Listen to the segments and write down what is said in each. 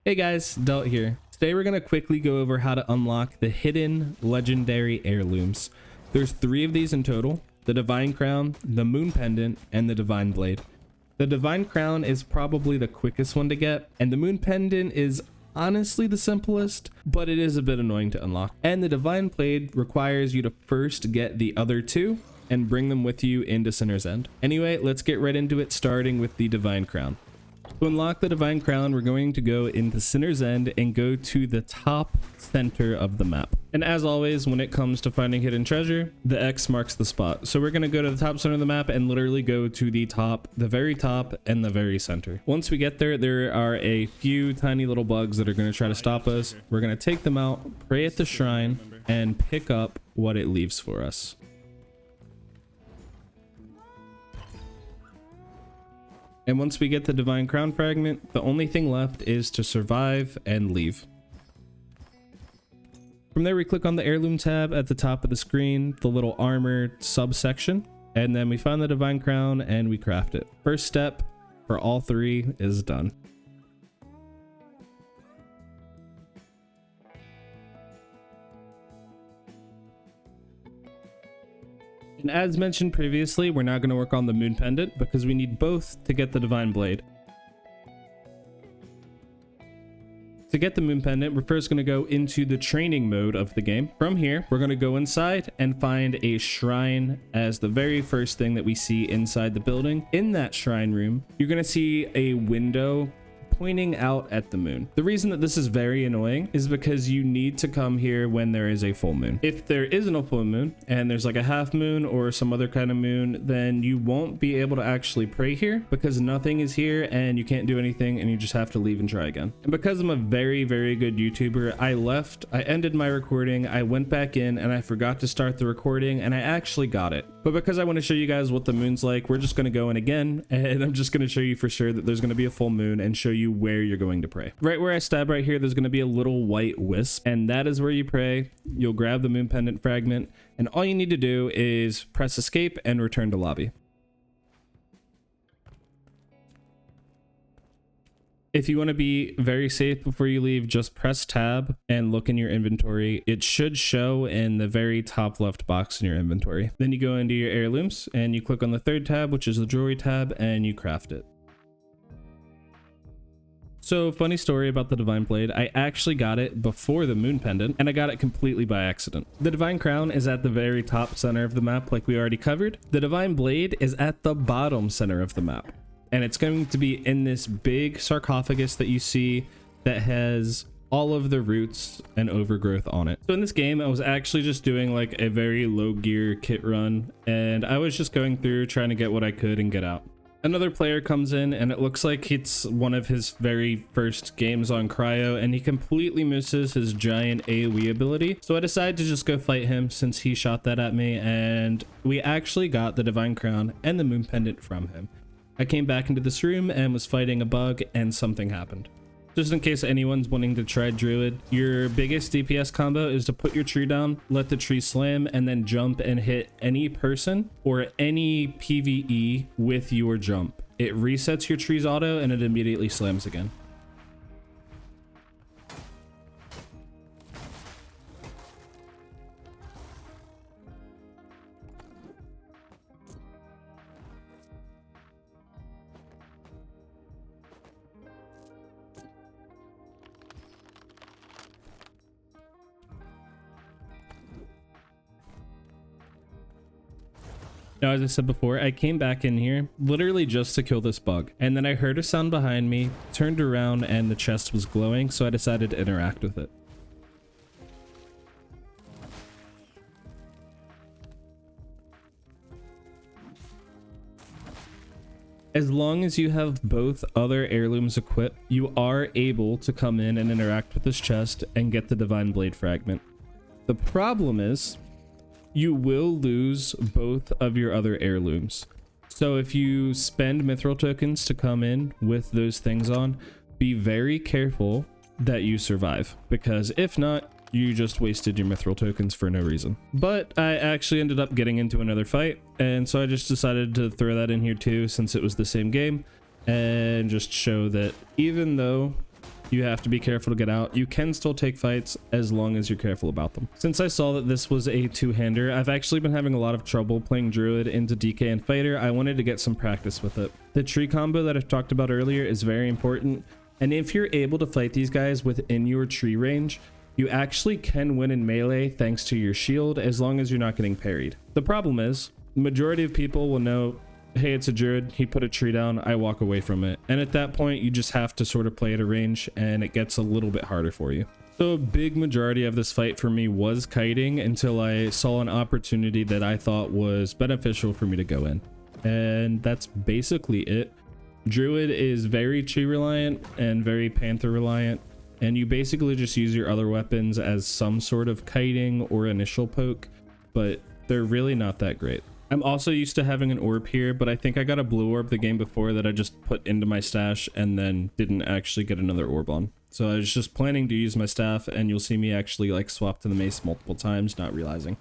Hey guys, Delt here. Today we're going to quickly go over how to unlock the hidden legendary heirlooms. There's 3 of these in total: the Divine Crown, the Moon Pendant, and the Divine Blade. The Divine Crown is probably the quickest one to get, and the Moon Pendant is honestly the simplest, but it is a bit annoying to unlock. And the Divine Blade requires you to first get the other 2 and bring them with you into Sinner's End. Anyway, let's get right into it, starting with the Divine Crown. To unlock the Divine Crown, we're going to go into Sinner's End and go to the top center of the map. And as always, when it comes to finding hidden treasure, the X marks the spot. So we're going to go to the top center of the map and literally go to the top, the very top, and the very center. Once we get there, there are a few tiny little bugs that are going to try to stop us. We're going to take them out, pray at the shrine, and pick up what it leaves for us. And once we get the Divine Crown fragment, the only thing left is to survive and leave. From there, we click on the Heirloom tab at the top of the screen, the little armor subsection, and then we find the Divine Crown and we craft it. First step for all 3 is done. And as mentioned previously, we're not going to work on the Moon Pendant because we need both to get the Divine Blade. To get the Moon Pendant, we're first going to go into the training mode of the game. From here, we're going to go inside and find a shrine as the very first thing that we see inside the building. In that shrine room, you're going to see a window pointing out at the moon. The reason that this is very annoying is because you need to come here when there is a full moon. If there isn't a full moon and there's like a half moon or some other kind of moon, then you won't be able to actually pray here because nothing is here and you can't do anything and you just have to leave and try again. And because I'm a very good YouTuber, I ended my recording, I went back in and I forgot to start the recording and I actually got it. But because I want to show you guys what the moon's like, we're just going to go in again and I'm just going to show you for sure that there's going to be a full moon and show you where you're going to pray. Right where I stab right here, there's going to be a little white wisp, and that is where you pray. You'll grab the Moon Pendant fragment, and all you need to do is press escape and return to lobby. If you want to be very safe before you leave, just press tab and look in your inventory. It should show in the very top left box in your inventory. Then you go into your heirlooms and you click on the 3rd tab, which is the jewelry tab, and you craft it. So, funny story about the Divine Blade, I actually got it before the Moon Pendant, and I got it completely by accident. The Divine Crown is at the very top center of the map, like we already covered. The Divine Blade is at the bottom center of the map, and it's going to be in this big sarcophagus that you see that has all of the roots and overgrowth on it. So in this game, I was actually just doing like a very low gear kit run, and I was just going through trying to get what I could and get out. Another player comes in and it looks like it's one of his very first games on cryo and he completely misses his giant AoE ability. So I decided to just go fight him since he shot that at me, and we actually got the Divine Crown and the Moon Pendant from him. I came back into this room and was fighting a bug and something happened. Just in case anyone's wanting to try Druid, your biggest DPS combo is to put your tree down, let the tree slam, and then jump and hit any person or any PvE with your jump. It resets your tree's auto and it immediately slams again. Now, as I said before, I came back in here literally just to kill this bug. And then I heard a sound behind me, turned around, and the chest was glowing, so I decided to interact with it. As long as you have both other heirlooms equipped, you are able to come in and interact with this chest and get the Divine Blade fragment. The problem is, you will lose both of your other heirlooms. So if you spend mithril tokens to come in with those things on, be very careful that you survive, because if not, you just wasted your mithril tokens for no reason. But I actually ended up getting into another fight, and so I just decided to throw that in here too, since it was the same game, and just show that even though You have to be careful to get out. You can still take fights as long as you're careful about them. Since I saw that this was a two-hander, I've actually been having a lot of trouble playing Druid into DK and Fighter. I wanted to get some practice with it. The tree combo that I've talked about earlier is very important, and if you're able to fight these guys within your tree range, you actually can win in melee thanks to your shield as long as you're not getting parried. The problem is, the majority of people will know, hey, it's a druid, he put a tree down, I walk away from it. And at that point, you just have to sort of play at a range and it gets a little bit harder for you. So a big majority of this fight for me was kiting until I saw an opportunity that I thought was beneficial for me to go in. And that's basically it. Druid is very tree reliant and very panther reliant. And you basically just use your other weapons as some sort of kiting or initial poke, but they're really not that great. I'm also used to having an orb here, but I think I got a blue orb the game before that I just put into my stash and then didn't actually get another orb on. So I was just planning to use my staff, and you'll see me actually like swap to the mace multiple times, not realizing.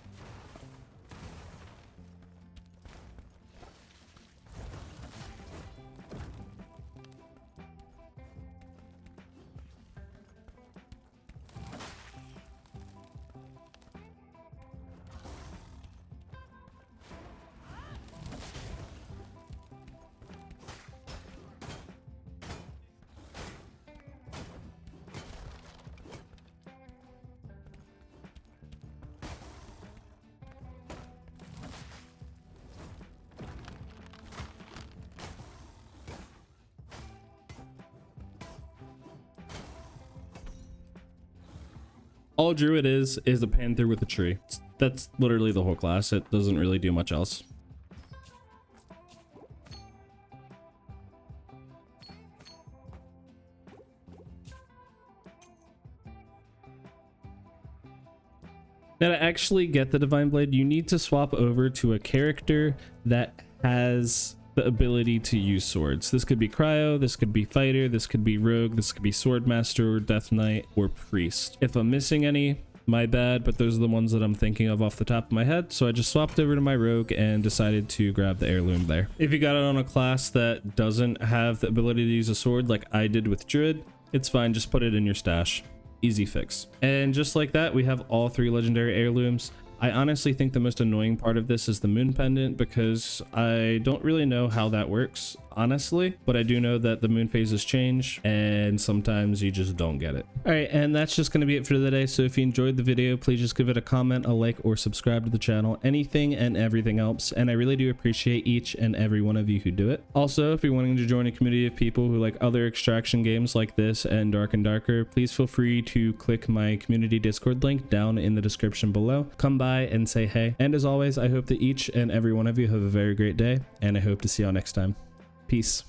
All Druid is a panther with a tree. That's literally the whole class. It doesn't really do much else. Now, to actually get the Divine Blade, you need to swap over to a character that has the ability to use swords. This could be Cryo, this could be Fighter, this could be Rogue, this could be Swordmaster, or Death Knight, or Priest. If I'm missing any, my bad, but those are the ones that I'm thinking of off the top of my head, so I just swapped over to my Rogue and decided to grab the Heirloom there. If you got it on a class that doesn't have the ability to use a sword like I did with Druid, it's fine, just put it in your stash. Easy fix. And just like that, we have all 3 legendary heirlooms. I honestly think the most annoying part of this is the moon pendant, because I don't really know how that works, honestly, but I do know that the moon phases change and sometimes you just don't get it. All right, and that's just going to be it for today. So if you enjoyed the video, please just give it a comment, a like, or subscribe to the channel. Anything and everything helps, and I really do appreciate each and every one of you who do it. Also, if you're wanting to join a community of people who like other extraction games like this and Dark and Darker, please feel free to click my community Discord link down in the description below. Come by and say hey. And as always, I hope that each and every one of you have a very great day, and I hope to see y'all next time. Peace.